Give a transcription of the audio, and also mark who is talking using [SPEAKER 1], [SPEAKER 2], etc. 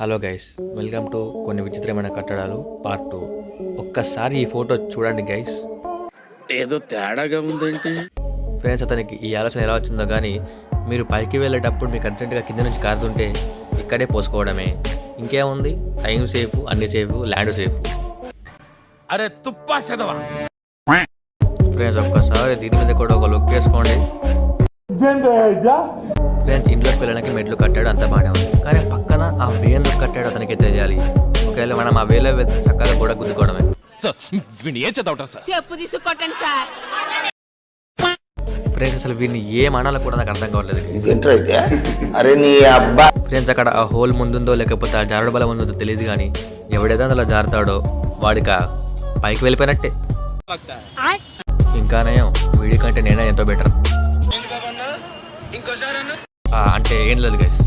[SPEAKER 1] Hello guys, welcome to కొన్ని విచిత్రమైన కట్టడాలు పార్ట్ 2. ఒక్కసారి ఈ ఫోటో చూడండి గైస్.
[SPEAKER 2] ఏదో తేడాగా ఉందేంటి?
[SPEAKER 1] ఫ్రెండ్స్, అతనికి ఈ ఆలోచన ఎలా వచ్చిందో కానీ మీరు పైకి వెళ్ళేటప్పుడు మీకు అర్జెంటుగా కింద నుంచి కారుతుంటే ఇక్కడే పోసుకోవడమే. ఇంకేముంది, టైం సేఫ్, అన్ని సేఫ్, ల్యాండ్ సేఫ్.
[SPEAKER 2] అరే తుప్పా చదవా
[SPEAKER 1] ఫ్రెండ్స్, ఒక్కసారి దీని మీద కూడా ఒక లుక్ వేసుకోండి. ఫ్రెండ్స్, ఇంట్లోకి వెళ్ళడానికి మెట్లు కట్టాడు, అంత బాగానే ఉంది. కానీ పక్కన ఆ వేలు కట్టాడు, అతనికి తెలియాలి. ఒకవేళ మనం ఆ వేలో వెళ్తే చక్కగా కూడా గుద్దుకోవడమే. ఫ్రెండ్స్, అసలు వీడిని ఏం అనాలో కూడా నాకు అర్థం కావట్లేదు. ఫ్రెండ్స్, అక్కడ ఆ హోల్ ముందుందో లేకపోతే ఆ జారుడు బలం ఉందో తెలియదు, కానీ ఎవడైతే అందులో జారుతాడో వాడికి పైకి వెళ్ళిపోయినట్టే. ఇంకా నయం, వీడి కంటే నేనే ఎంతో బెటర్. అంటే ఏం లేదు గైస్.